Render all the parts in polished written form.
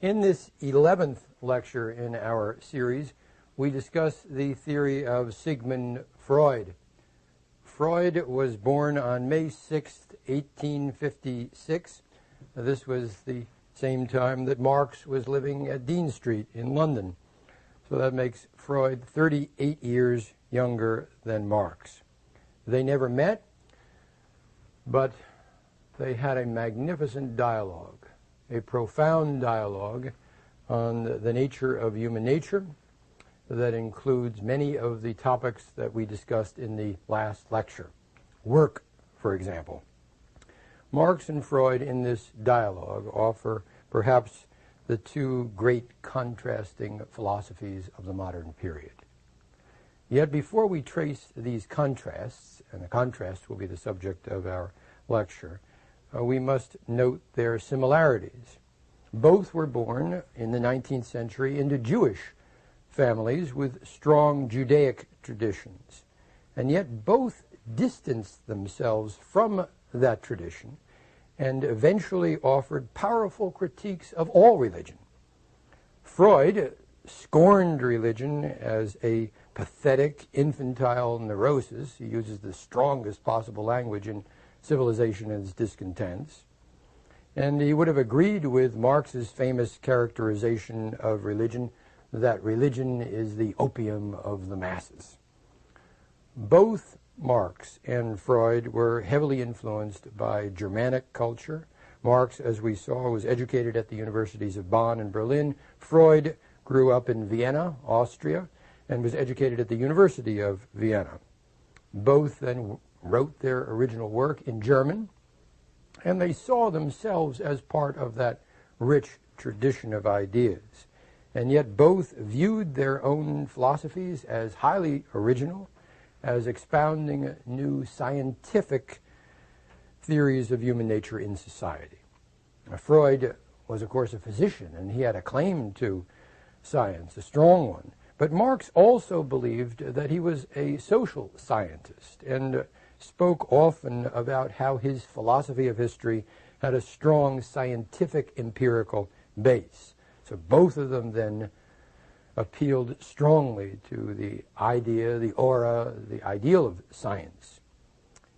In this 11th lecture in our series, we discuss the theory of Sigmund Freud. Freud was born on May 6, 1856. This was the same time that Marx was living at Dean Street in London. So that makes Freud 38 years younger than Marx. They never met, but they had a magnificent dialogue, a profound dialogue on the nature of human nature that includes many of the topics that we discussed in the last lecture. Work, for example. Marx and Freud in this dialogue offer perhaps the two great contrasting philosophies of the modern period. Yet before we trace these contrasts, and the contrast will be the subject of our lecture, we must note their similarities. Both were born in the 19th century into Jewish families with strong Judaic traditions, and yet both distanced themselves from that tradition and eventually offered powerful critiques of all religion. Freud scorned religion as a pathetic, infantile neurosis. He uses the strongest possible language in Civilization and Its Discontents. And he would have agreed with Marx's famous characterization of religion, that religion is the opium of the masses. Both Marx and Freud were heavily influenced by Germanic culture. Marx, as we saw, was educated at the universities of Bonn and Berlin. Freud grew up in Vienna, Austria, and was educated at the University of Vienna. Both then wrote their original work in German, and they saw themselves as part of that rich tradition of ideas. And yet both viewed their own philosophies as highly original, as expounding new scientific theories of human nature in society. Freud was, of course, a physician, and he had a claim to science, a strong one. But Marx also believed that he was a social scientist and spoke often about how his philosophy of history had a strong scientific empirical base. So both of them then appealed strongly to the idea, the aura, the ideal of science.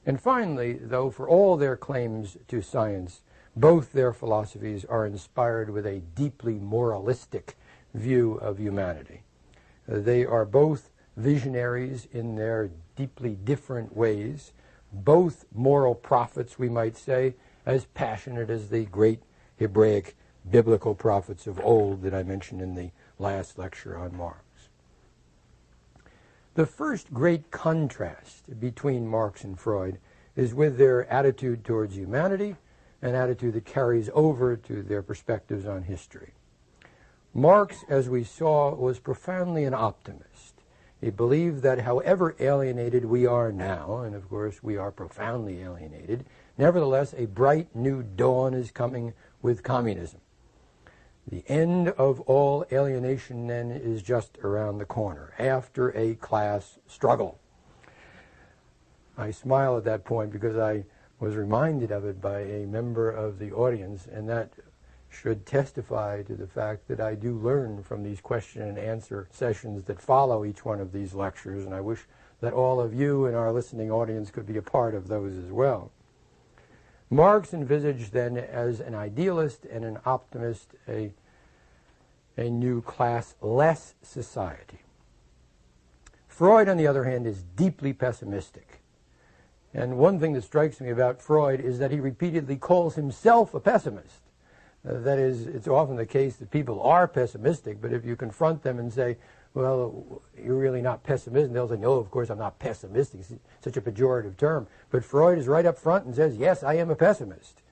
And finally, though, for all their claims to science, both their philosophies are inspired with a deeply moralistic view of humanity. They are both visionaries in their deeply different ways, both moral prophets, we might say, as passionate as the great Hebraic biblical prophets of old that I mentioned in the last lecture on Marx. The first great contrast between Marx and Freud is with their attitude towards humanity, an attitude that carries over to their perspectives on history. Marx, as we saw, was profoundly an optimist. He believed that however alienated we are now, and of course we are profoundly alienated, nevertheless a bright new dawn is coming with communism. The end of all alienation then is just around the corner, after a class struggle. I smile at that point because I was reminded of it by a member of the audience, and that should testify to the fact that I do learn from these question and answer sessions that follow each one of these lectures, and I wish that all of you in our listening audience could be a part of those as well. Marx envisaged then as an idealist and an optimist a new class-less society. Freud, on the other hand, is deeply pessimistic. And one thing that strikes me about Freud is that he repeatedly calls himself a pessimist. That is, it's often the case that people are pessimistic, but if you confront them and say, well, you're really not pessimistic, they'll say, no, of course I'm not pessimistic. It's such a pejorative term. But Freud is right up front and says, yes, I am a pessimist.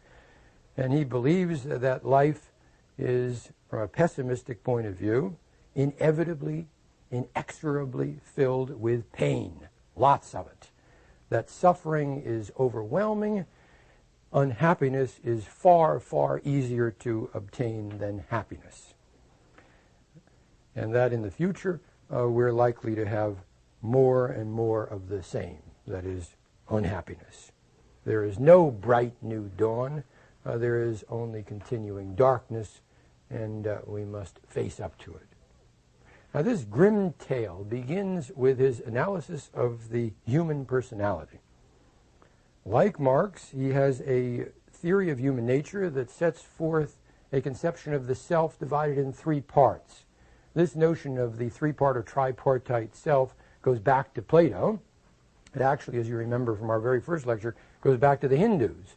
And he believes that life is, from a pessimistic point of view, inevitably, inexorably filled with pain, lots of it. That suffering is overwhelming. Unhappiness is far, far easier to obtain than happiness. And that in the future, we're likely to have more and more of the same, that is, unhappiness. There is no bright new dawn. There is only continuing darkness and we must face up to it. Now, this grim tale begins with his analysis of the human personality. Like Marx, he has a theory of human nature that sets forth a conception of the self divided in three parts. This notion of the three-part or tripartite self goes back to Plato. It actually, as you remember from our very first lecture, goes back to the Hindus.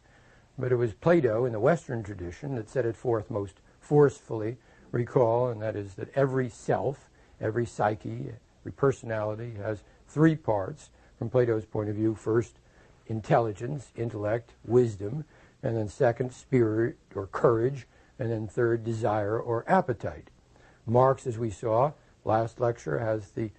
But it was Plato in the Western tradition that set it forth most forcefully, recall, and that is that every self, every psyche, every personality has three parts from Plato's point of view. First, intelligence, intellect, wisdom, and then second, spirit or courage, and then third, desire or appetite. Marx, as we saw last lecture, has the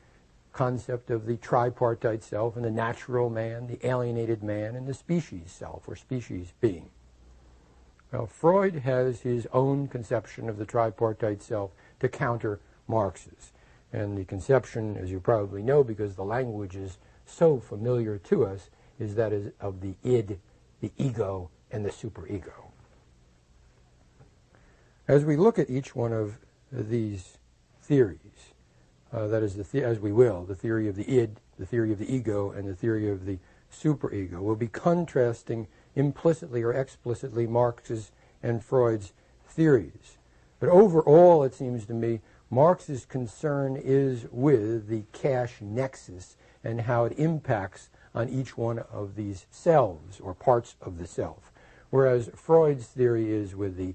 concept of the tripartite self and the natural man, the alienated man, and the species self, or species being. Well, Freud has his own conception of the tripartite self to counter Marx's. And the conception, as you probably know, because the language is so familiar to us, is that of the id, the ego, and the superego. As we look at each one of these theories, that is, as we will, the theory of the id, the theory of the ego, and the theory of the superego, we'll be contrasting implicitly or explicitly Marx's and Freud's theories. But overall, it seems to me, Marx's concern is with the cash nexus and how it impacts on each one of these selves or parts of the self. Whereas Freud's theory is with the,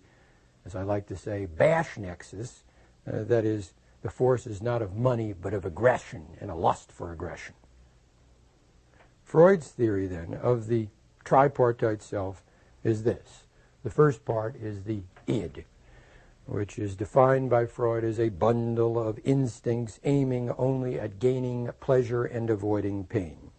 as I like to say, bash nexus, that is, the force is not of money but of aggression and a lust for aggression. Freud's theory, then, of the tripartite self is this. The first part is the id, which is defined by Freud as a bundle of instincts aiming only at gaining pleasure and avoiding pain.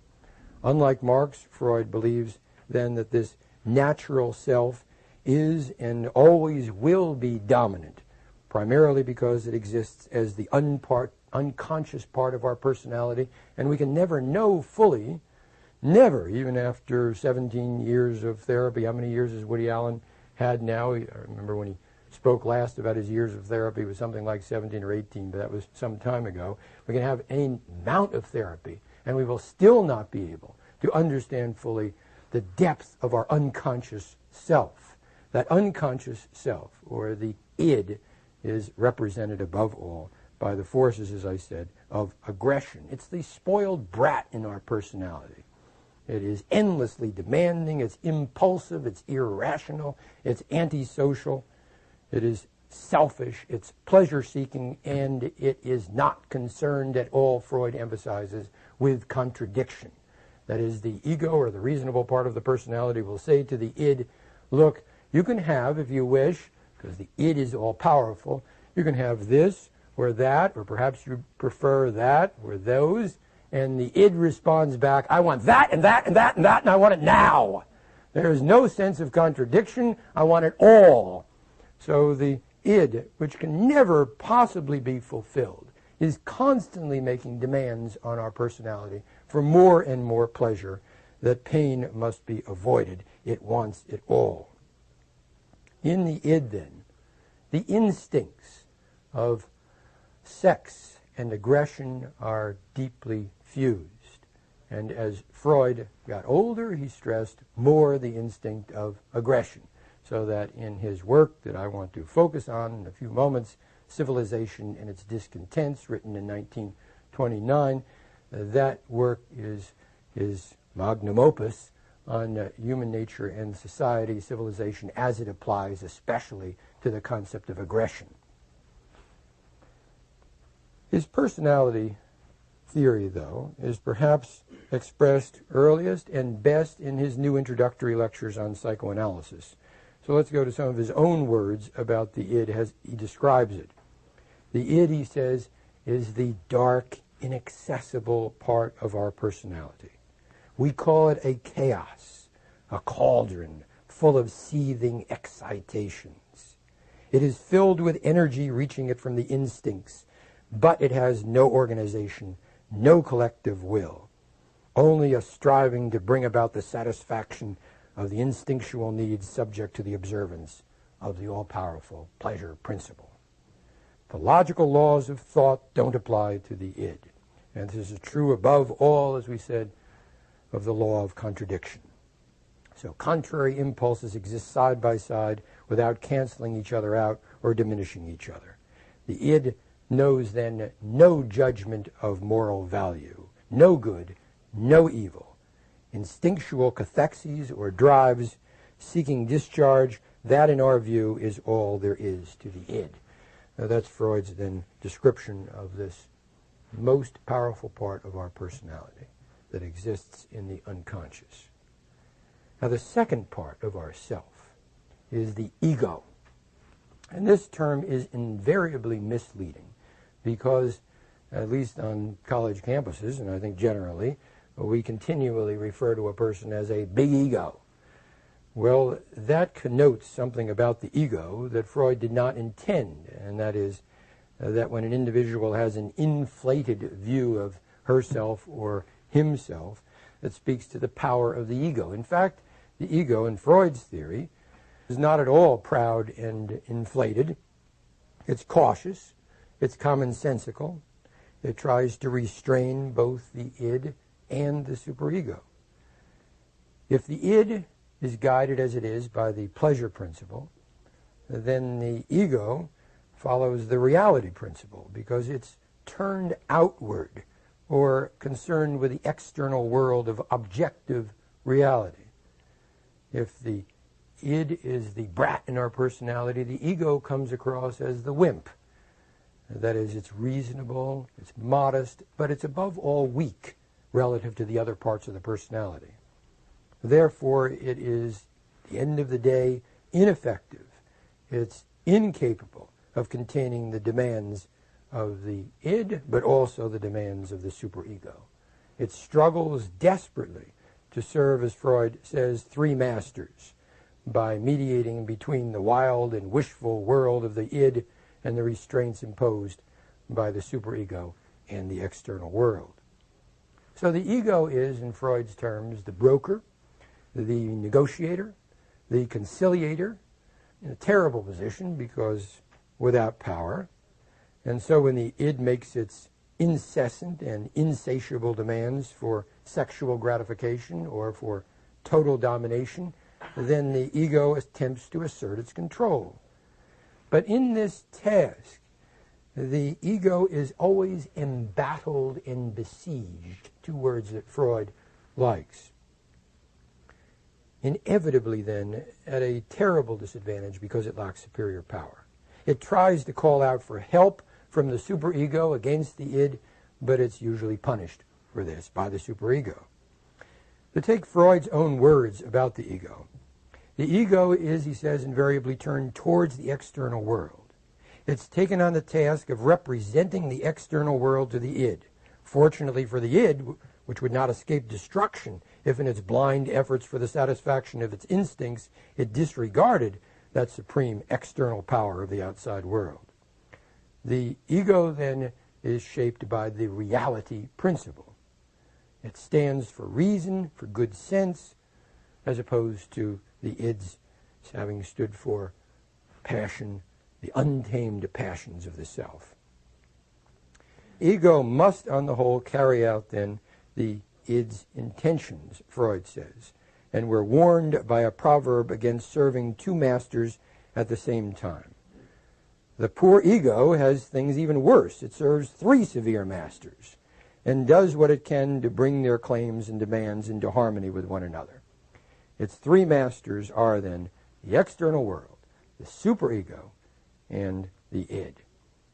Unlike Marx, Freud believes then that this natural self is and always will be dominant, primarily because it exists as the unconscious part of our personality, and we can never know fully, never, even after 17 years of therapy. How many years has Woody Allen had now? I remember when he spoke last about his years of therapy, it was something like 17 or 18, but that was some time ago. We can have any amount of therapy, and we will still not be able to understand fully the depth of our unconscious self. That unconscious self, or the id, is represented above all by the forces, as I said, of aggression. It's the spoiled brat in our personality. It is endlessly demanding, it's impulsive, it's irrational, it's antisocial, it is selfish, it's pleasure-seeking, and it is not concerned at all, Freud emphasizes, with contradiction. That is, the ego, or the reasonable part of the personality, will say to the id, look, you can have, if you wish, because the id is all-powerful, you can have this or that, or perhaps you prefer that or those, and the id responds back, I want that and that and that and that, and I want it now. There is no sense of contradiction. I want it all. So the id, which can never possibly be fulfilled, is constantly making demands on our personality for more and more pleasure, that pain must be avoided. It wants it all. In the id, then, the instincts of sex and aggression are deeply fused. And as Freud got older, he stressed more the instinct of aggression, so that in his work that I want to focus on in a few moments, Civilization and Its Discontents, written in 1929, that work is his magnum opus on human nature and society, civilization, as it applies especially to the concept of aggression. His personality theory, though, is perhaps expressed earliest and best in his new introductory lectures on psychoanalysis. So let's go to some of his own words about the id as he describes it. The id, he says, is the dark, inaccessible part of our personality. We call it a chaos, a cauldron full of seething excitations. It is filled with energy reaching it from the instincts, but it has no organization, no collective will, only a striving to bring about the satisfaction of the instinctual needs subject to the observance of the all-powerful pleasure principle. The logical laws of thought don't apply to the id. And this is true above all, as we said, of the law of contradiction. So contrary impulses exist side by side without canceling each other out or diminishing each other. The id knows then no judgment of moral value, no good, no evil. Instinctual cathexes or drives seeking discharge, that in our view is all there is to the id. Now that's Freud's then description of this most powerful part of our personality that exists in the unconscious. Now the second part of our self is the ego. And this term is invariably misleading because, at least on college campuses, and I think generally, we continually refer to a person as a big ego. Well, that connotes something about the ego that Freud did not intend, and that is that when an individual has an inflated view of herself or himself, that speaks to the power of the ego. In fact, the ego, in Freud's theory, is not at all proud and inflated. It's cautious. It's commonsensical. It tries to restrain both the id and the superego. If the id is guided as it is by the pleasure principle, then the ego follows the reality principle because it's turned outward or concerned with the external world of objective reality. If the id is the brat in our personality, the ego comes across as the wimp. That is, it's reasonable, it's modest, but it's above all weak relative to the other parts of the personality. Therefore, it is, at the end of the day, ineffective. It's incapable of containing the demands of the id, but also the demands of the superego. It struggles desperately to serve, as Freud says, three masters by mediating between the wild and wishful world of the id and the restraints imposed by the superego and the external world. So the ego is, in Freud's terms, the broker, the negotiator, the conciliator, in a terrible position because without power. And so when the id makes its incessant and insatiable demands for sexual gratification or for total domination, then the ego attempts to assert its control. But in this task, the ego is always embattled and besieged, two words that Freud likes. Inevitably, then, at a terrible disadvantage because it lacks superior power. It tries to call out for help from the superego against the id, but it's usually punished for this by the superego. To take Freud's own words about the ego is, he says, invariably turned towards the external world. It's taken on the task of representing the external world to the id. Fortunately for the id, which would not escape destruction if in its blind efforts for the satisfaction of its instincts it disregarded that supreme external power of the outside world. The ego then is shaped by the reality principle. It stands for reason, for good sense, as opposed to the ids having stood for passion, the untamed passions of the self. Ego must, on the whole, carry out, then, the id's intentions, Freud says, and we're warned by a proverb against serving two masters at the same time. The poor ego has things even worse. It serves three severe masters and does what it can to bring their claims and demands into harmony with one another. Its three masters are, then, the external world, the superego, and the id.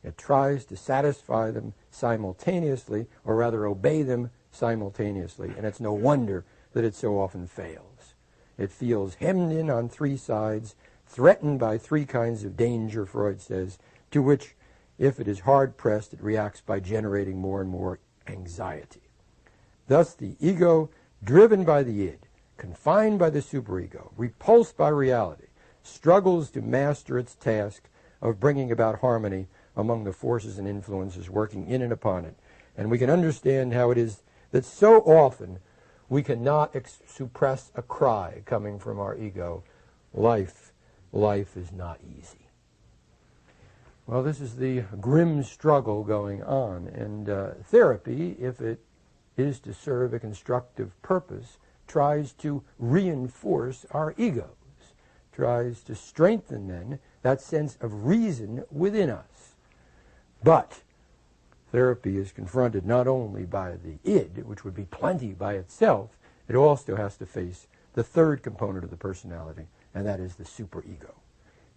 It tries to satisfy them simultaneously, or rather obey them simultaneously, and it's no wonder that it so often fails. It feels hemmed in on three sides, threatened by three kinds of danger, Freud says, to which, if it is hard-pressed, it reacts by generating more and more anxiety. Thus, the ego, driven by the id, confined by the superego, repulsed by reality, struggles to master its task of bringing about harmony among the forces and influences working in and upon it. And we can understand how it is that so often we cannot suppress a cry coming from our ego. Life life is not easy. Well, this is the grim struggle going on, and therapy, if it is to serve a constructive purpose, tries to reinforce our egos, tries to strengthen then that sense of reason within us. But therapy is confronted not only by the id, which would be plenty by itself, it also has to face the third component of the personality, and that is the superego.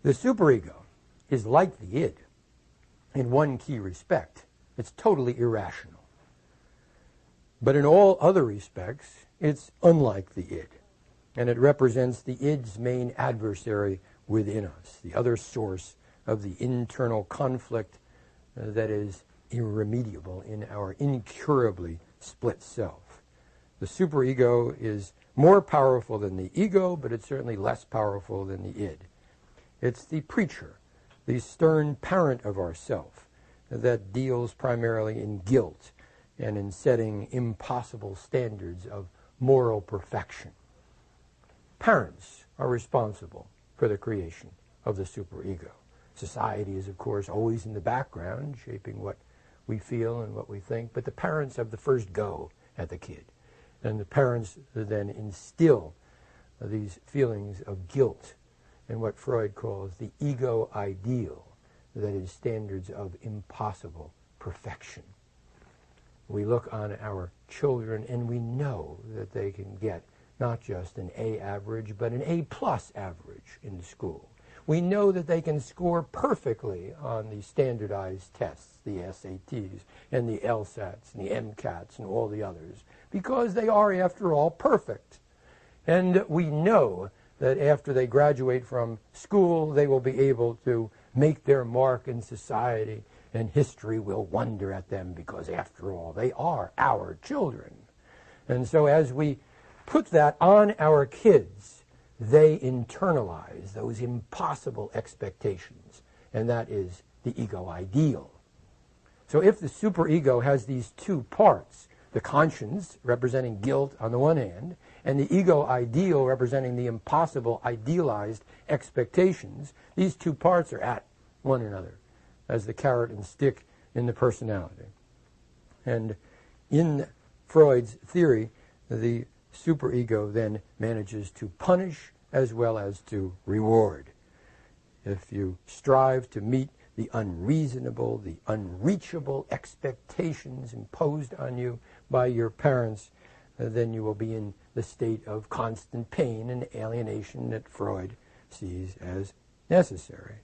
The superego is like the id in one key respect. It's totally irrational. But in all other respects, it's unlike the id, and it represents the id's main adversary within us, the other source of the internal conflict that is irremediable in our incurably split self. The superego is more powerful than the ego, but it's certainly less powerful than the id. It's the preacher, the stern parent of ourself, that deals primarily in guilt and in setting impossible standards of moral perfection. Parents are responsible for the creation of the superego. Society is, of course, always in the background, shaping what we feel and what we think, but the parents have the first go at the kid. And the parents then instill these feelings of guilt and what Freud calls the ego ideal, that is, standards of impossible perfection. We look on our children and we know that they can get not just an A average, but an A+ average in school. We know that they can score perfectly on the standardized tests, the SATs and the LSATs and the MCATs and all the others, because they are, after all, perfect. And we know that after they graduate from school, they will be able to make their mark in society, and history will wonder at them because, after all, they are our children. And so as we put that on our kids, they internalize those impossible expectations, and that is the ego ideal. So if the superego has these two parts, the conscience representing guilt on the one hand, and the ego ideal representing the impossible idealized expectations, these two parts are at one another as the carrot and stick in the personality. And in Freud's theory, the superego then manages to punish as well as to reward. If you strive to meet the unreasonable, the unreachable expectations imposed on you by your parents, then you will be in the state of constant pain and alienation that Freud sees as necessary.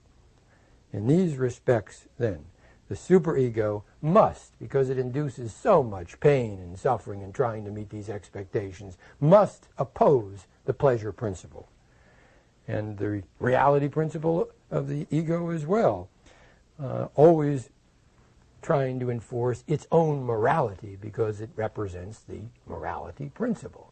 In these respects, then, the superego must, because it induces so much pain and suffering in trying to meet these expectations, must oppose the pleasure principle and the reality principle of the ego as well, always trying to enforce its own morality because it represents the morality principle.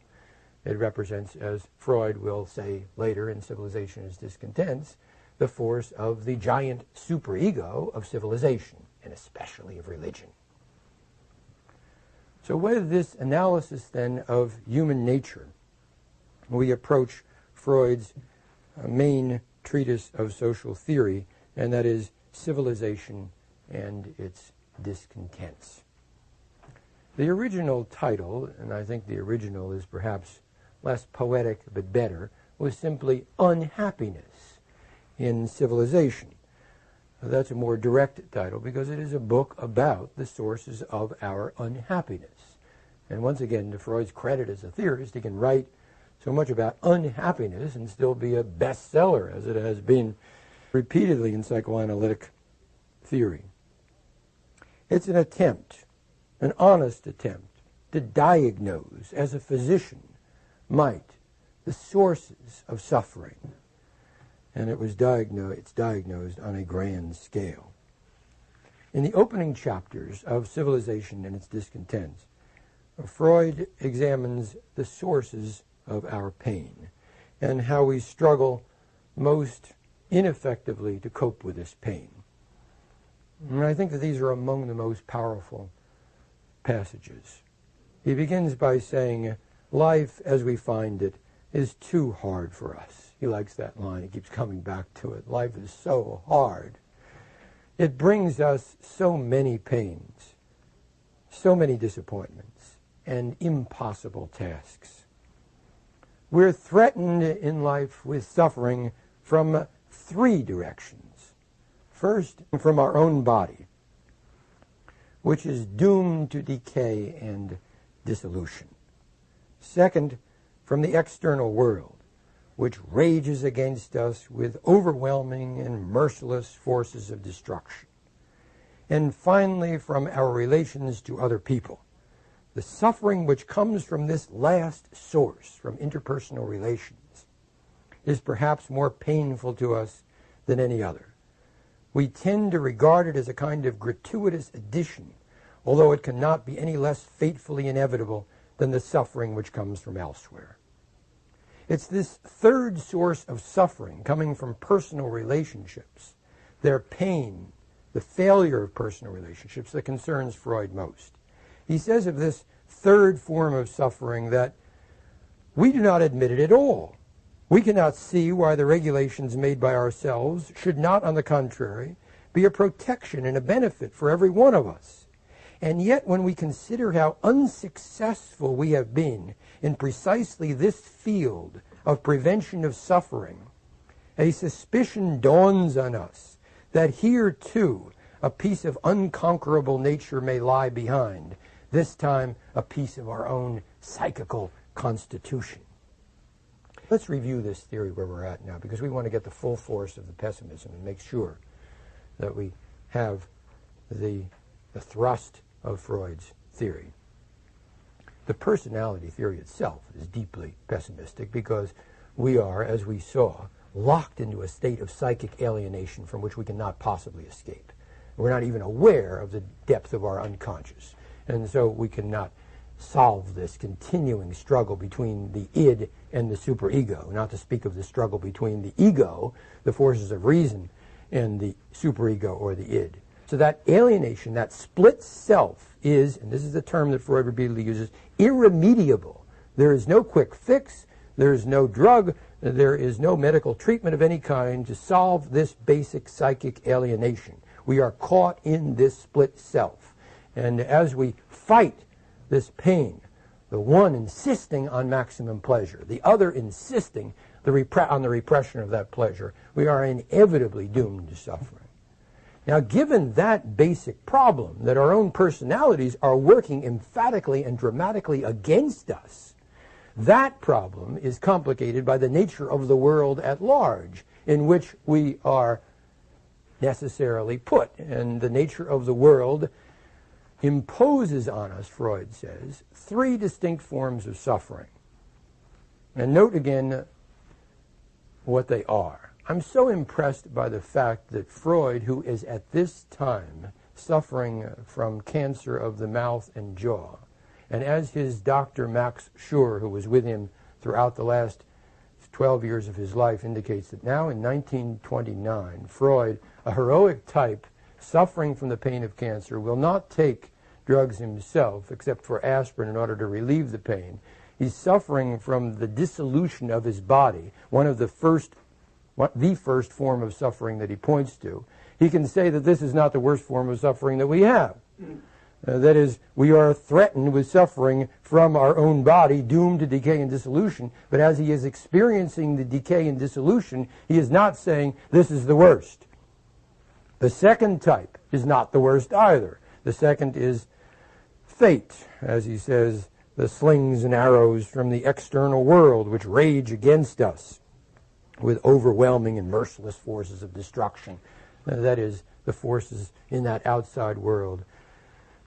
It represents, as Freud will say later in Civilization is Discontents, the force of the giant superego of civilization, and especially of religion. So with this analysis then of human nature, we approach Freud's main treatise of social theory, and that is Civilization and its Discontents. The original title, and I think the original is perhaps less poetic but better, was simply Unhappiness in Civilization. That's a more direct title because it is a book about the sources of our unhappiness. And once again, to Freud's credit as a theorist, he can write so much about unhappiness and still be a bestseller, as it has been repeatedly in psychoanalytic theory. It's an attempt, an honest attempt, to diagnose, as a physician might, the sources of suffering. And it's diagnosed on a grand scale. In the opening chapters of Civilization and its Discontents, Freud examines the sources of our pain and how we struggle most ineffectively to cope with this pain. And I think that these are among the most powerful passages. He begins by saying, life as we find it is too hard for us. He likes that line. He keeps coming back to it. Life is so hard. It brings us so many pains, so many disappointments, and impossible tasks. We're threatened in life with suffering from three directions. First, from our own body, which is doomed to decay and dissolution. Second, from the external world, which rages against us with overwhelming and merciless forces of destruction. And finally, from our relations to other people. The suffering which comes from this last source, from interpersonal relations, is perhaps more painful to us than any other. We tend to regard it as a kind of gratuitous addition, although it cannot be any less fatefully inevitable than the suffering which comes from elsewhere. It's this third source of suffering coming from personal relationships, their pain, the failure of personal relationships, that concerns Freud most. He says of this third form of suffering that we do not admit it at all. We cannot see why the regulations made by ourselves should not, on the contrary, be a protection and a benefit for every one of us. And yet, when we consider how unsuccessful we have been in precisely this field of prevention of suffering, a suspicion dawns on us that here, too, a piece of unconquerable nature may lie behind, this time a piece of our own psychical constitution. Let's review this theory where we're at now, because we want to get the full force of the pessimism and make sure that we have the thrust of Freud's theory. The personality theory itself is deeply pessimistic because we are, as we saw, locked into a state of psychic alienation from which we cannot possibly escape. We're not even aware of the depth of our unconscious. And so we cannot solve this continuing struggle between the id and the superego, not to speak of the struggle between the ego, the forces of reason, and the superego or the id. So that alienation, that split self is, and this is the term that Freud repeatedly uses, irremediable. There is no quick fix, there is no drug, there is no medical treatment of any kind to solve this basic psychic alienation. We are caught in this split self. And as we fight this pain, the one insisting on maximum pleasure, the other insisting on the repression of that pleasure, we are inevitably doomed to suffering. Now, given that basic problem, that our own personalities are working emphatically and dramatically against us, that problem is complicated by the nature of the world at large in which we are necessarily put. And the nature of the world imposes on us, Freud says, three distinct forms of suffering. And note again what they are. I'm so impressed by the fact that Freud, who is at this time suffering from cancer of the mouth and jaw, and as his doctor Max Schur, who was with him throughout the last 12 years of his life, indicates that now in 1929, Freud, a heroic type suffering from the pain of cancer, will not take drugs himself except for aspirin in order to relieve the pain. He's suffering from the dissolution of his body, the first form of suffering that he points to. He can say that this is not the worst form of suffering that we have. That is, we are threatened with suffering from our own body, doomed to decay and dissolution. But as he is experiencing the decay and dissolution, he is not saying, this is the worst. The second type is not the worst either. The second is fate, as he says, the slings and arrows from the external world which rage against us with overwhelming and merciless forces of destruction. That is, the forces in that outside world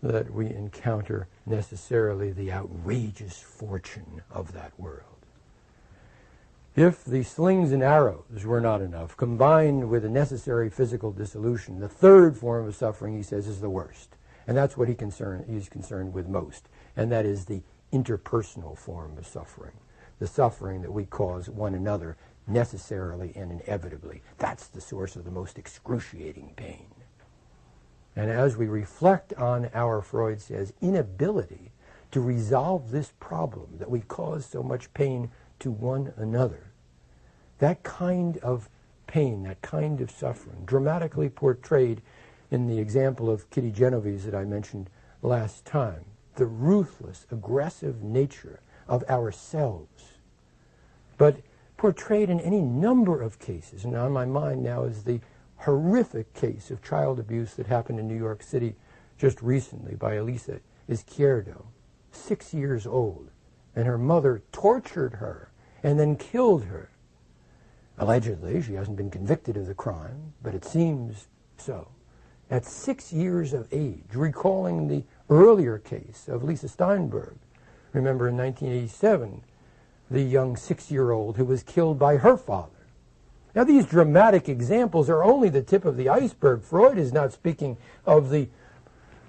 that we encounter necessarily the outrageous fortune of that world. If the slings and arrows were not enough, combined with a necessary physical dissolution, the third form of suffering, he says, is the worst. And that's what he's concerned with most. And that is the interpersonal form of suffering. The suffering that we cause one another necessarily and inevitably. That's the source of the most excruciating pain. And as we reflect on our, Freud says, inability to resolve this problem that we cause so much pain to one another, That kind of pain, that kind of suffering, dramatically portrayed in the example of Kitty Genovese that I mentioned last time. The ruthless, aggressive nature of ourselves, but portrayed in any number of cases. And on my mind now is the horrific case of child abuse that happened in New York City just recently by Elisa Izquierdo, 6 years old, and her mother tortured her and then killed her. Allegedly, she hasn't been convicted of the crime, but it seems so. At 6 years of age, recalling the earlier case of Lisa Steinberg. Remember in 1987, the young 6-year-old who was killed by her father. Now, these dramatic examples are only the tip of the iceberg. Freud is not speaking of the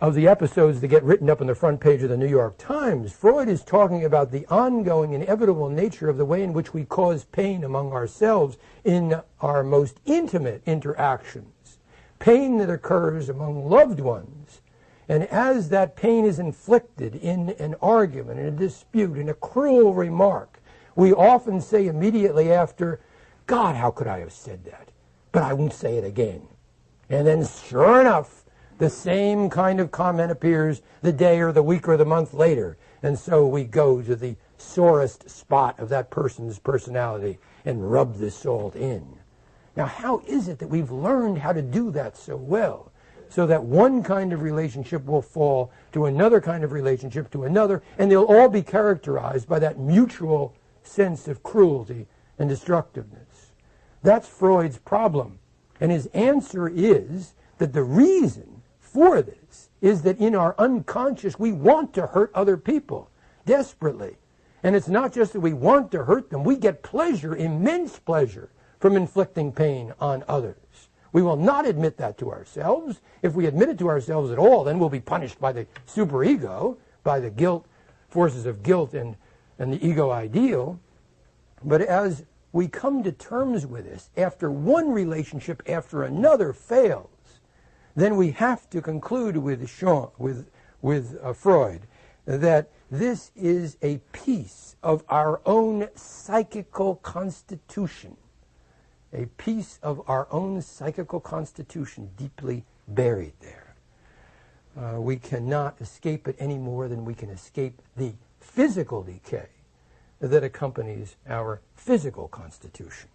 episodes that get written up on the front page of the New York Times. Freud is talking about the ongoing, inevitable nature of the way in which we cause pain among ourselves in our most intimate interactions. Pain that occurs among loved ones. And as that pain is inflicted in an argument, in a dispute, in a cruel remark, we often say immediately after, God, how could I have said that? But I won't say it again. And then sure enough, the same kind of comment appears the day or the week or the month later. And so we go to the sorest spot of that person's personality and rub the salt in. Now, how is it that we've learned how to do that so well? So that one kind of relationship will fall to another kind of relationship, to another, and they'll all be characterized by that mutual sense of cruelty and destructiveness. That's Freud's problem. And his answer is that the reason for this is that in our unconscious we want to hurt other people desperately. And it's not just that we want to hurt them, we get pleasure, immense pleasure, from inflicting pain on others. We will not admit that to ourselves. If we admit it to ourselves at all, then we'll be punished by the superego, by the guilt, forces of guilt and the ego ideal. But as we come to terms with this, after one relationship after another fails, then we have to conclude with Freud that this is a piece of our own psychical constitution. A piece of our own psychical constitution deeply buried there. We cannot escape it any more than we can escape the physical decay that accompanies our physical constitution.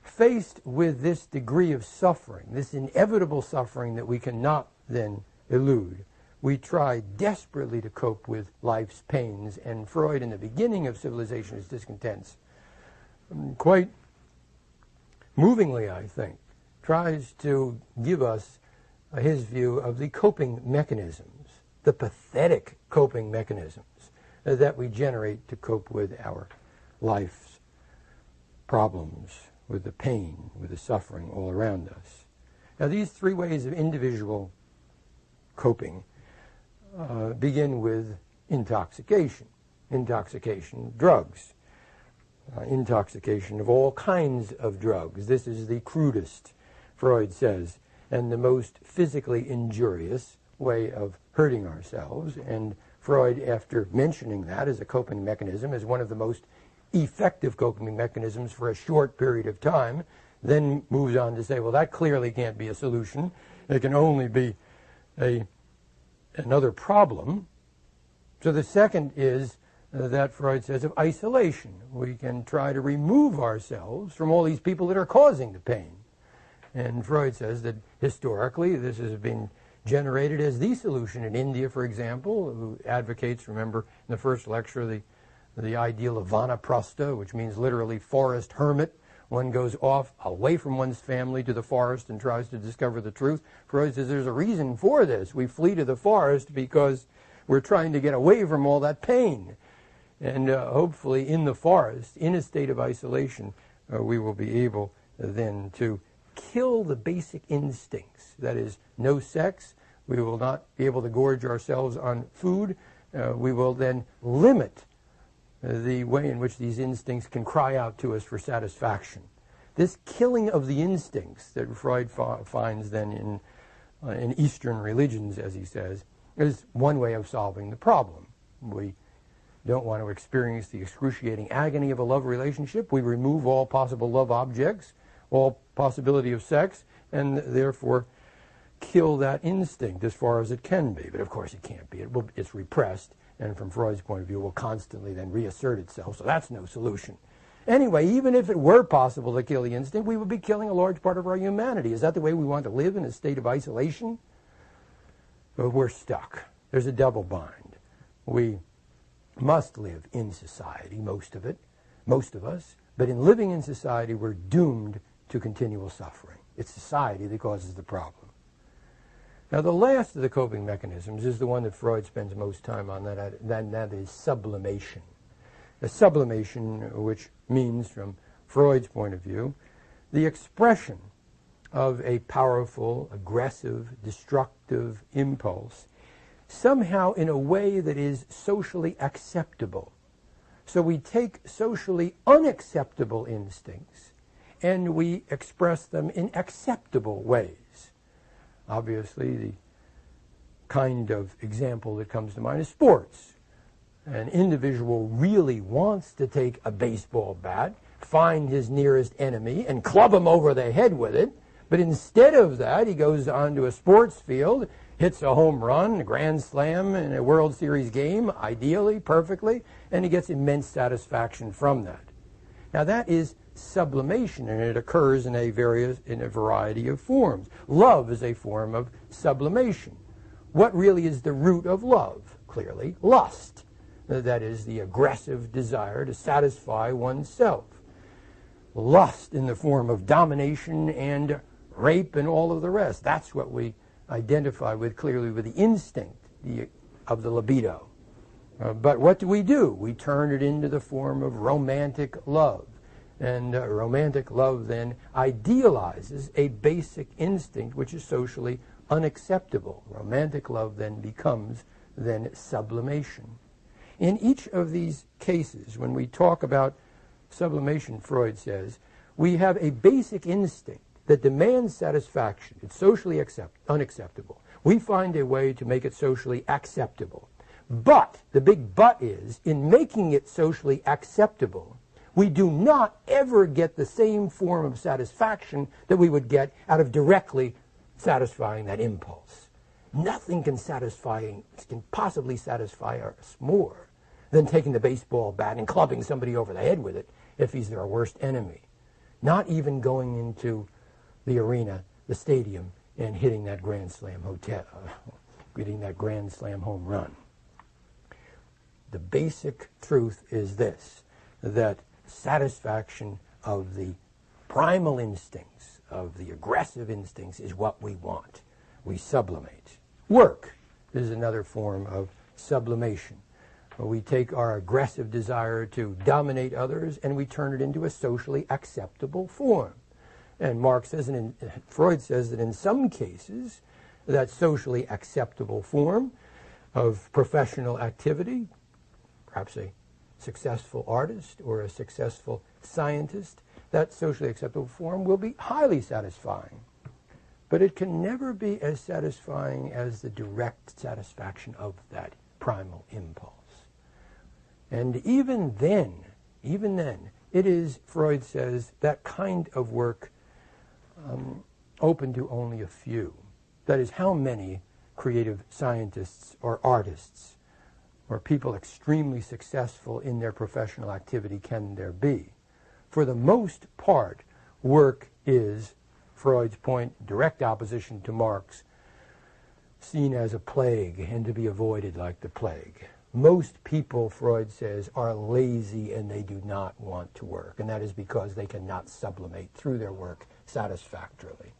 Faced with this degree of suffering, this inevitable suffering that we cannot then elude, we try desperately to cope with life's pains, and Freud, in the beginning of Civilization is Discontents, quite movingly, I think, tries to give us his view of the coping mechanisms, the pathetic coping mechanisms that we generate to cope with our life's problems, with the pain, with the suffering all around us. Now, these three ways of individual coping begin with intoxication. Intoxication, drugs. Intoxication of all kinds of drugs. This is the crudest, Freud says, and the most physically injurious way of hurting ourselves. And Freud, after mentioning that as a coping mechanism, as one of the most effective coping mechanisms for a short period of time, then moves on to say, well, that clearly can't be a solution. It can only be another problem. So the second is that Freud says of isolation. We can try to remove ourselves from all these people that are causing the pain. And Freud says that historically this has been generated as the solution in India, for example, who advocates, remember in the first lecture, the ideal of vanaprastha, which means literally forest hermit. One goes off away from one's family to the forest and tries to discover the truth. Freud says there's a reason for this. We flee to the forest because we're trying to get away from all that pain. And hopefully in the forest, in a state of isolation, we will be able then to kill the basic instincts. That is, no sex. We will not be able to gorge ourselves on food. We will then limit the way in which these instincts can cry out to us for satisfaction. This killing of the instincts that Freud finds then in Eastern religions, as he says, is one way of solving the problem. We don't want to experience the excruciating agony of a love relationship, we remove all possible love objects, all possibility of sex, and therefore kill that instinct as far as it can be. But of course it can't be. It's repressed, and from Freud's point of view, will constantly then reassert itself, so that's no solution. Anyway, even if it were possible to kill the instinct, we would be killing a large part of our humanity. Is that the way we want to live, in a state of isolation? But we're stuck. There's a double bind. We must live in society, most of us, but in living in society, we're doomed to continual suffering. It's society that causes the problem. Now, the last of the coping mechanisms is the one that Freud spends most time on, that is sublimation. A sublimation, which means, from Freud's point of view, the expression of a powerful, aggressive, destructive impulse, somehow in a way that is socially acceptable. So we take socially unacceptable instincts and we express them in acceptable ways. Obviously, the kind of example that comes to mind is sports. An individual really wants to take a baseball bat, find his nearest enemy, and club him over the head with it, but instead of that, he goes onto a sports field, hits a home run, a grand slam in a World Series game, ideally, perfectly, and he gets immense satisfaction from that. Now that is sublimation, and it occurs in a variety of forms. Love is a form of sublimation. What really is the root of love? Clearly, lust. That is the aggressive desire to satisfy oneself. Lust in the form of domination and rape and all of the rest. That's what we identify with clearly with the instinct of the libido. But what do? We turn it into the form of romantic love. And romantic love then idealizes a basic instinct which is socially unacceptable. Romantic love then becomes sublimation. In each of these cases, when we talk about sublimation, Freud says, we have a basic instinct that demands satisfaction. It's socially unacceptable. We find a way to make it socially acceptable. But, the big but is, in making it socially acceptable, we do not ever get the same form of satisfaction that we would get out of directly satisfying that impulse. Nothing can possibly satisfy us more than taking the baseball bat and clubbing somebody over the head with it if he's their worst enemy. Not even going into the arena, the stadium, and hitting that Grand Slam home run. The basic truth is this, that satisfaction of the primal instincts, of the aggressive instincts, is what we want. We sublimate. Work is another form of sublimation. We take our aggressive desire to dominate others and we turn it into a socially acceptable form. And Freud says that in some cases, that socially acceptable form of professional activity, perhaps a successful artist or a successful scientist, that socially acceptable form will be highly satisfying. But it can never be as satisfying as the direct satisfaction of that primal impulse. And even then, it is, Freud says, that kind of work open to only a few. That is, how many creative scientists or artists or people extremely successful in their professional activity can there be? For the most part, work is, Freud's point, direct opposition to Marx, seen as a plague and to be avoided like the plague. Most people, Freud says, are lazy and they do not want to work, and that is because they cannot sublimate through their work satisfactorily.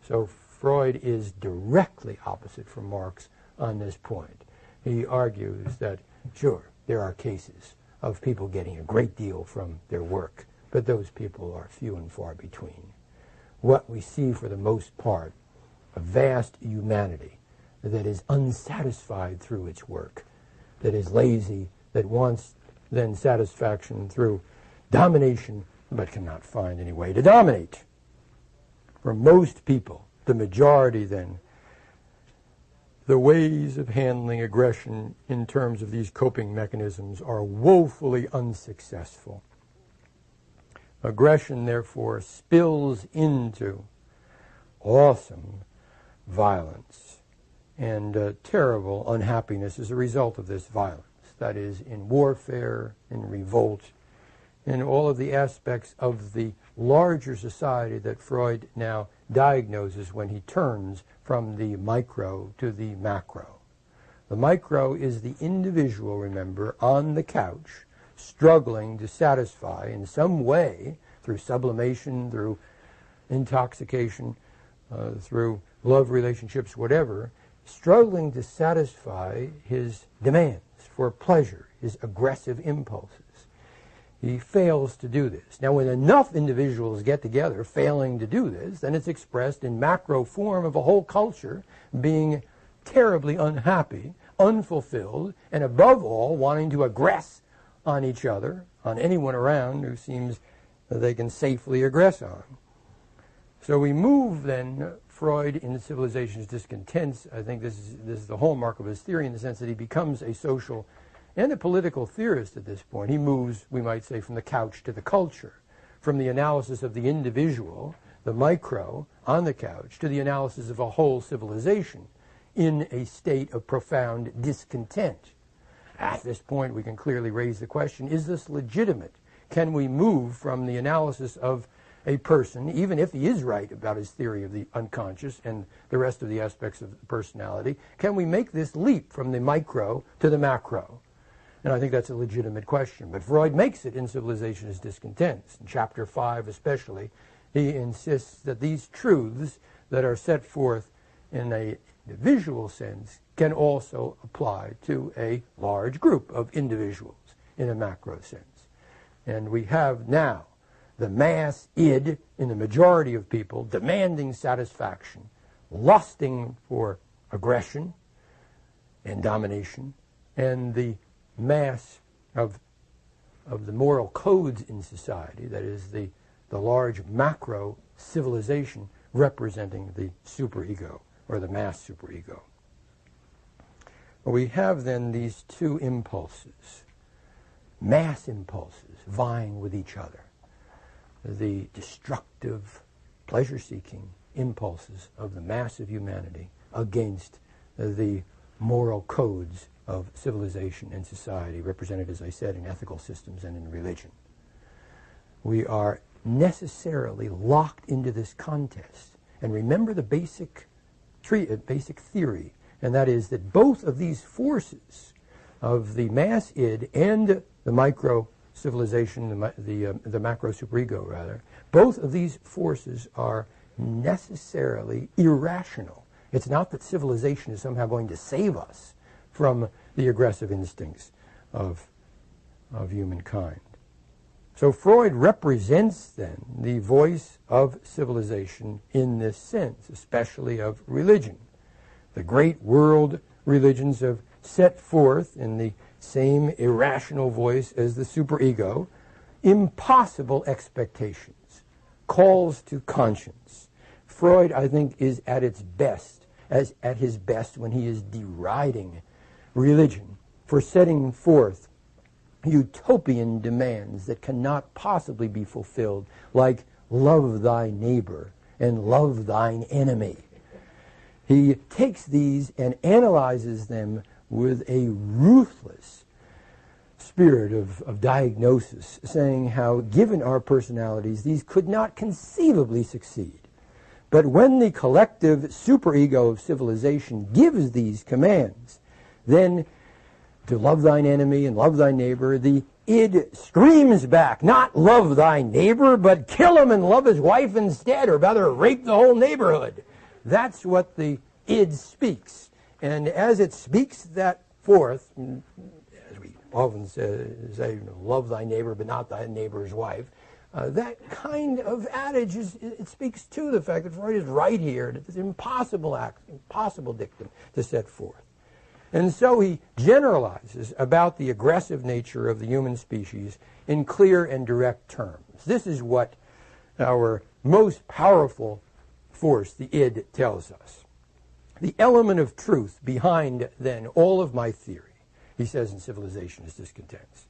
So Freud is directly opposite from Marx on this point. He argues that, sure, there are cases of people getting a great deal from their work, but those people are few and far between. What we see for the most part, a vast humanity that is unsatisfied through its work, that is lazy, that wants then satisfaction through domination, but cannot find any way to dominate. For most people, the majority then, the ways of handling aggression in terms of these coping mechanisms are woefully unsuccessful. Aggression, therefore, spills into awesome violence and terrible unhappiness as a result of this violence. That is, in warfare, in revolt, in all of the aspects of the larger society that Freud now diagnoses when he turns from the micro to the macro. The micro is the individual, remember, on the couch, struggling to satisfy in some way, through sublimation, through intoxication, through love relationships, whatever, struggling to satisfy his demands for pleasure, his aggressive impulses. He fails to do this. Now, when enough individuals get together failing to do this, then it's expressed in macro form of a whole culture being terribly unhappy, unfulfilled, and above all, wanting to aggress on each other, on anyone around who seems that they can safely aggress on. So we move then Freud in Civilization's Discontents. I think this is the hallmark of his theory in the sense that he becomes a social and a political theorist at this point. He moves, we might say, from the couch to the culture, from the analysis of the individual, the micro, on the couch, to the analysis of a whole civilization in a state of profound discontent. At this point, we can clearly raise the question, is this legitimate? Can we move from the analysis of a person, even if he is right about his theory of the unconscious and the rest of the aspects of the personality, can we make this leap from the micro to the macro? And I think that's a legitimate question. But Freud makes it in Civilization's Discontents. In Chapter 5 especially, he insists that these truths that are set forth in a visual sense can also apply to a large group of individuals in a macro sense. And we have now the mass id in the majority of people demanding satisfaction, lusting for aggression and domination, and the mass of the moral codes in society, that is the large macro civilization representing the superego or the mass superego. We have then these two impulses, mass impulses vying with each other. The destructive, pleasure-seeking impulses of the mass of humanity against the moral codes of civilization and society, represented, as I said, in ethical systems and in religion. We are necessarily locked into this contest. And remember the basic theory, and that is that both of these forces of the mass id and the micro civilization, the macro superego rather, both of these forces are necessarily irrational. It's not that civilization is somehow going to save us from the aggressive instincts of humankind. So Freud represents then the voice of civilization in this sense, especially of religion. The great world religions have set forth in the same irrational voice as the superego impossible expectations, calls to conscience. Freud, I think, is at his best when he is deriding religion for setting forth utopian demands that cannot possibly be fulfilled, like love thy neighbor and love thine enemy. He takes these and analyzes them with a ruthless spirit of diagnosis, saying how, given our personalities, these could not conceivably succeed. But when the collective superego of civilization gives these commands, then to love thine enemy and love thy neighbor, the id screams back, not love thy neighbor, but kill him and love his wife instead, or rather rape the whole neighborhood. That's what the id speaks. And as it speaks that forth, as we often say, love thy neighbor but not thy neighbor's wife, that kind of adage, it speaks to the fact that Freud is right here. It's an impossible dictum to set forth. And so he generalizes about the aggressive nature of the human species in clear and direct terms. This is what our most powerful force, the id, tells us. The element of truth behind, then, all of my theory, he says in Civilization is Discontents,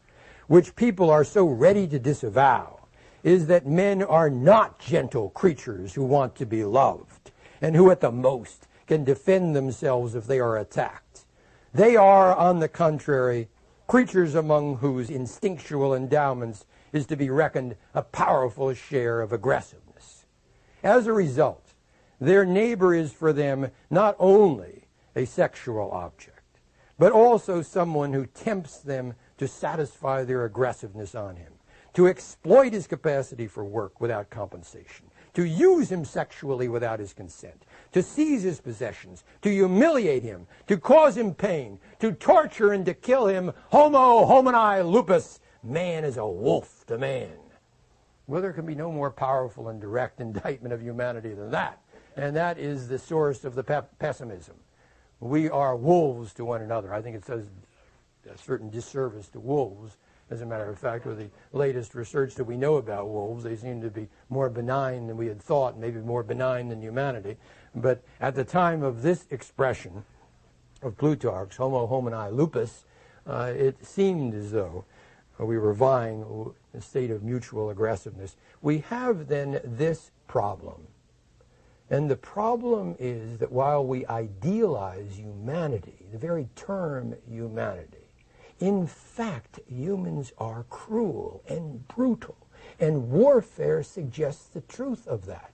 which people are so ready to disavow, is that men are not gentle creatures who want to be loved, and who at the most can defend themselves if they are attacked. They are, on the contrary, creatures among whose instinctual endowments is to be reckoned a powerful share of aggressiveness. As a result, their neighbor is for them not only a sexual object, but also someone who tempts them to satisfy their aggressiveness on him, to exploit his capacity for work without compensation, to use him sexually without his consent, to seize his possessions, to humiliate him, to cause him pain, to torture and to kill him. Homo homini lupus. Man is a wolf to man. Well, there can be no more powerful and direct indictment of humanity than that. And that is the source of the pessimism. We are wolves to one another. I think it does a certain disservice to wolves. As a matter of fact, with the latest research that we know about wolves, they seem to be more benign than we had thought, maybe more benign than humanity. But at the time of this expression of Plutarch's, Homo homini lupus, it seemed as though we were vying a state of mutual aggressiveness. We have then this problem. And the problem is that while we idealize humanity, the very term humanity, in fact, humans are cruel and brutal, and warfare suggests the truth of that.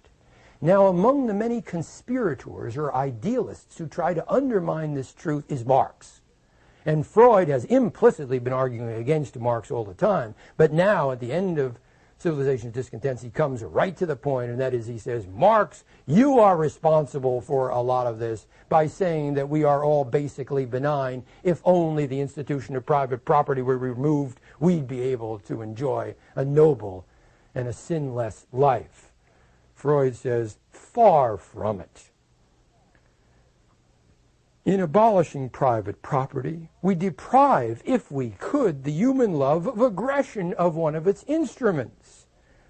Now, among the many conspirators or idealists who try to undermine this truth is Marx. And Freud has implicitly been arguing against Marx all the time, but now, at the end of Civilization of Discontents, he comes right to the point, and that is, he says, Marx, you are responsible for a lot of this by saying that we are all basically benign. If only the institution of private property were removed, we'd be able to enjoy a noble and a sinless life. Freud says, far from it. In abolishing private property, we deprive, if we could, the human love of aggression of one of its instruments.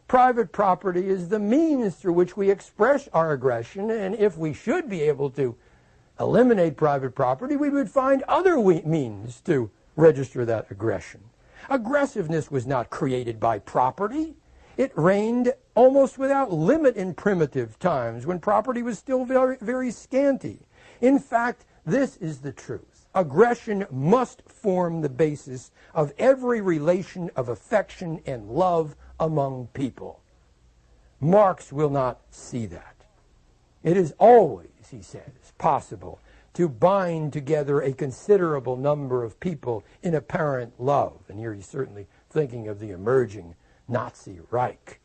Private property is the means through which we express our aggression, and if we should be able to eliminate private property, we would find other means to register that aggression. Aggressiveness was not created by property. It reigned almost without limit in primitive times, when property was still very, very scanty. In fact, this is the truth. Aggression must form the basis of every relation of affection and love among people. Marx will not see that. It is always, he says, possible to bind together a considerable number of people in apparent love. And here he's certainly thinking of the emerging Nazi Reich.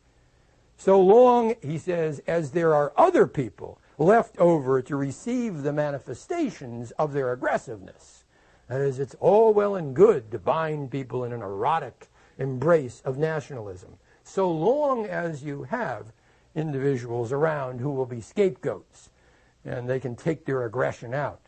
So long, he says, as there are other people left over to receive the manifestations of their aggressiveness. That is, it's all well and good to bind people in an erotic embrace of nationalism, so long as you have individuals around who will be scapegoats and they can take their aggression out.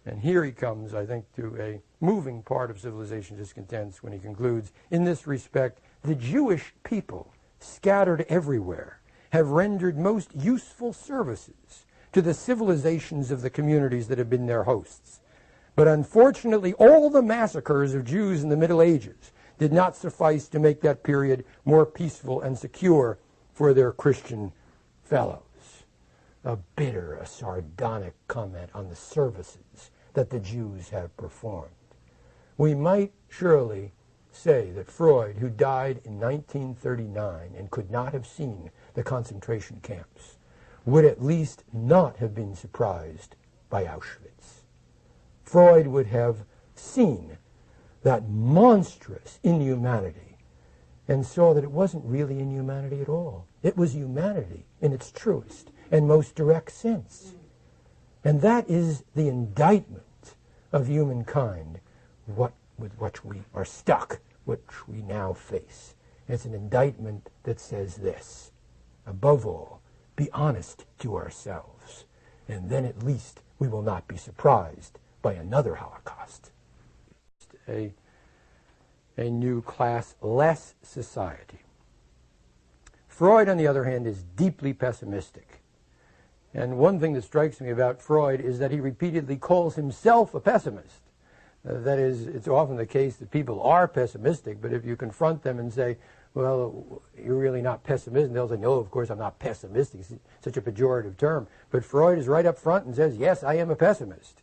And here he comes, I think, to a moving part of Civilization Discontents when he concludes, in this respect, the Jewish people, scattered everywhere, have rendered most useful services to the civilizations of the communities that have been their hosts. But unfortunately, all the massacres of Jews in the Middle Ages did not suffice to make that period more peaceful and secure for their Christian fellows. A bitter, a sardonic comment on the services that the Jews have performed. We might surely say that Freud, who died in 1939 and could not have seen the concentration camps, would at least not have been surprised by Auschwitz. Freud would have seen that monstrous inhumanity and saw that it wasn't really inhumanity at all. It was humanity in its truest and most direct sense. And that is the indictment of humankind, with which we are stuck, which we now face. It's an indictment that says this: above all, be honest to ourselves, and then at least we will not be surprised by another Holocaust. A new class-less society. Freud, on the other hand, is deeply pessimistic. And one thing that strikes me about Freud is that he repeatedly calls himself a pessimist. That is, it's often the case that people are pessimistic, but if you confront them and say, well, you're really not pessimistic, they'll say, no, of course I'm not pessimistic. It's such a pejorative term. But Freud is right up front and says, yes, I am a pessimist.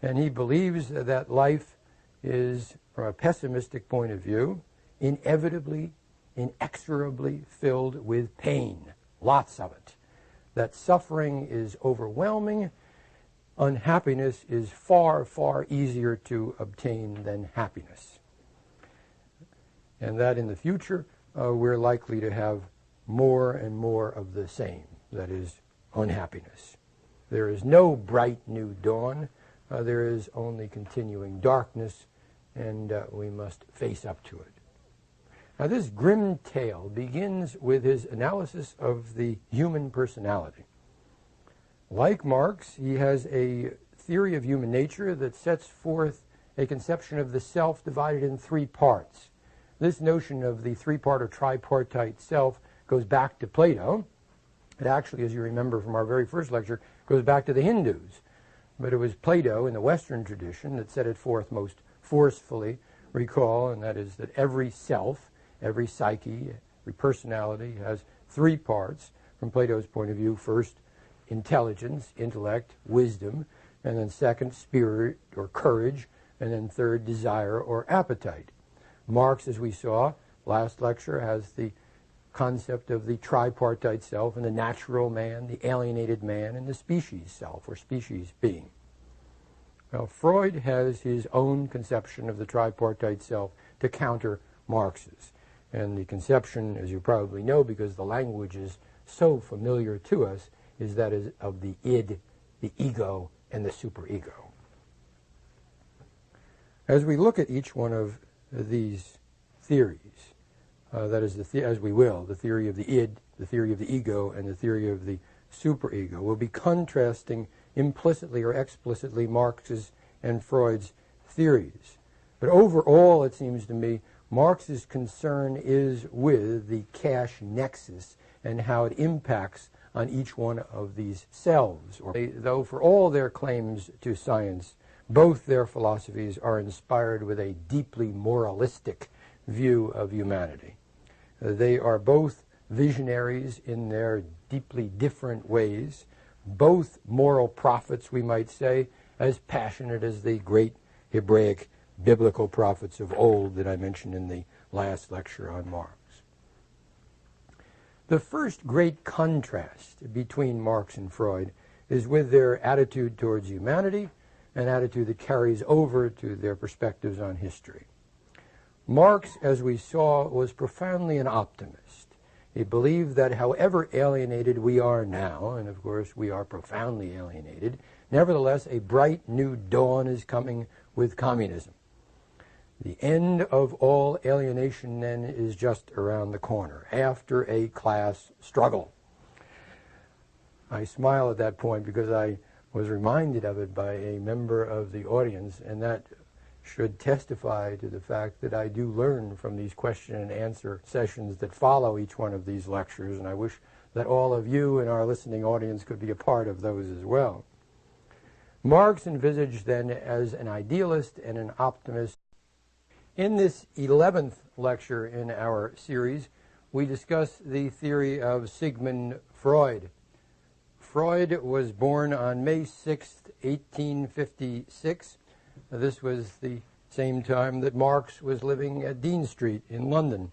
And he believes that life is, from a pessimistic point of view, inevitably, inexorably filled with pain, lots of it. That suffering is overwhelming. Unhappiness is far, far easier to obtain than happiness. And that in the future, we're likely to have more and more of the same, that is, unhappiness. There is no bright new dawn. There is only continuing darkness, and we must face up to it. Now, this grim tale begins with his analysis of the human personality. Like Marx, he has a theory of human nature that sets forth a conception of the self divided in three parts. This notion of the three-part or tripartite self goes back to Plato. It actually, as you remember from our very first lecture, goes back to the Hindus. But it was Plato in the Western tradition that set it forth most forcefully, recall, and that is that every self, every psyche, every personality has three parts from Plato's point of view. First, intelligence, intellect, wisdom, and then second, spirit or courage, and then third, desire or appetite. Marx, as we saw last lecture, has the concept of the tripartite self and the natural man, the alienated man, and the species self or species being. Well, Freud has his own conception of the tripartite self to counter Marx's. And the conception, as you probably know, because the language is so familiar to us, is that of the id, the ego, and the superego. As we look at each one of these theories, that is, as we will, the theory of the id, the theory of the ego, and the theory of the superego, we'll be contrasting implicitly or explicitly Marx's and Freud's theories. But overall, it seems to me, Marx's concern is with the cash nexus and how it impacts on each one of these selves. Though for all their claims to science, both their philosophies are inspired with a deeply moralistic view of humanity. They are both visionaries in their deeply different ways, both moral prophets, we might say, as passionate as the great Hebraic biblical prophets of old that I mentioned in the last lecture on Marx. The first great contrast between Marx and Freud is with their attitude towards humanity, an attitude that carries over to their perspectives on history. Marx, as we saw, was profoundly an optimist. He believed that however alienated we are now, and of course we are profoundly alienated, nevertheless a bright new dawn is coming with communism. The end of all alienation then is just around the corner, after a class struggle. I smile at that point because I was reminded of it by a member of the audience, and that should testify to the fact that I do learn from these question and answer sessions that follow each one of these lectures, and I wish that all of you in our listening audience could be a part of those as well. Marx envisaged then as an idealist and an optimist. In this 11th lecture in our series, we discuss the theory of Sigmund Freud. Freud was born on May 6, 1856. This was the same time that Marx was living at Dean Street in London.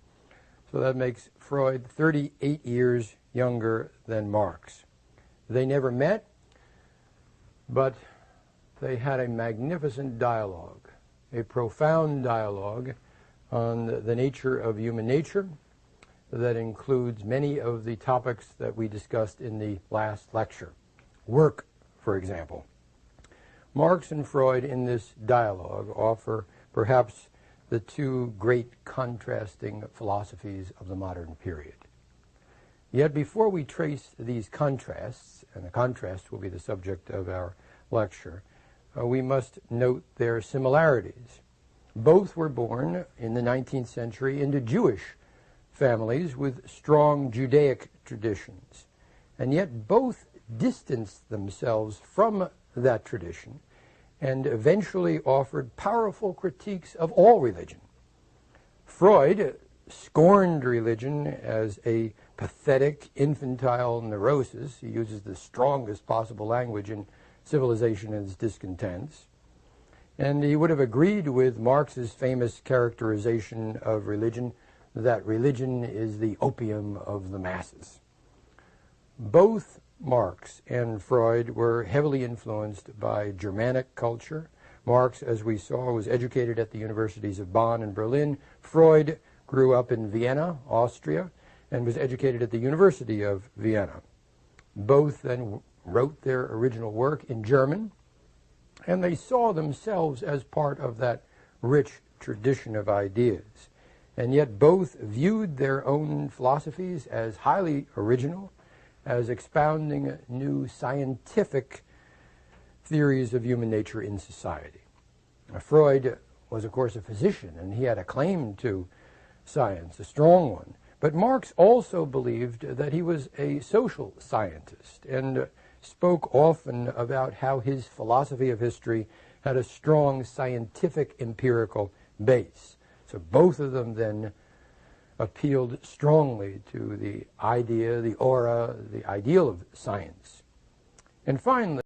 So that makes Freud 38 years younger than Marx. They never met, but they had a magnificent dialogue, a profound dialogue on the nature of human nature that includes many of the topics that we discussed in the last lecture. Work, for example. Marx and Freud in this dialogue offer perhaps the two great contrasting philosophies of the modern period. Yet before we trace these contrasts, and the contrast will be the subject of our lecture, we must note their similarities. Both were born in the 19th century into Jewish families with strong Judaic traditions, and yet both distanced themselves from that tradition and eventually offered powerful critiques of all religion. Freud scorned religion as a pathetic, infantile neurosis. He uses the strongest possible language in Civilization and Its Discontents. And he would have agreed with Marx's famous characterization of religion, that religion is the opium of the masses. Both Marx and Freud were heavily influenced by Germanic culture. Marx, as we saw, was educated at the universities of Bonn and Berlin. Freud grew up in Vienna, Austria, and was educated at the University of Vienna. Both then wrote their original work in German, and they saw themselves as part of that rich tradition of ideas. And yet both viewed their own philosophies as highly original, as expounding new scientific theories of human nature in society. Freud was, of course, a physician, and he had a claim to science, a strong one. But Marx also believed that he was a social scientist and spoke often about how his philosophy of history had a strong scientific empirical base. So both of them then appealed strongly to the idea, the aura, the ideal of science. And finally,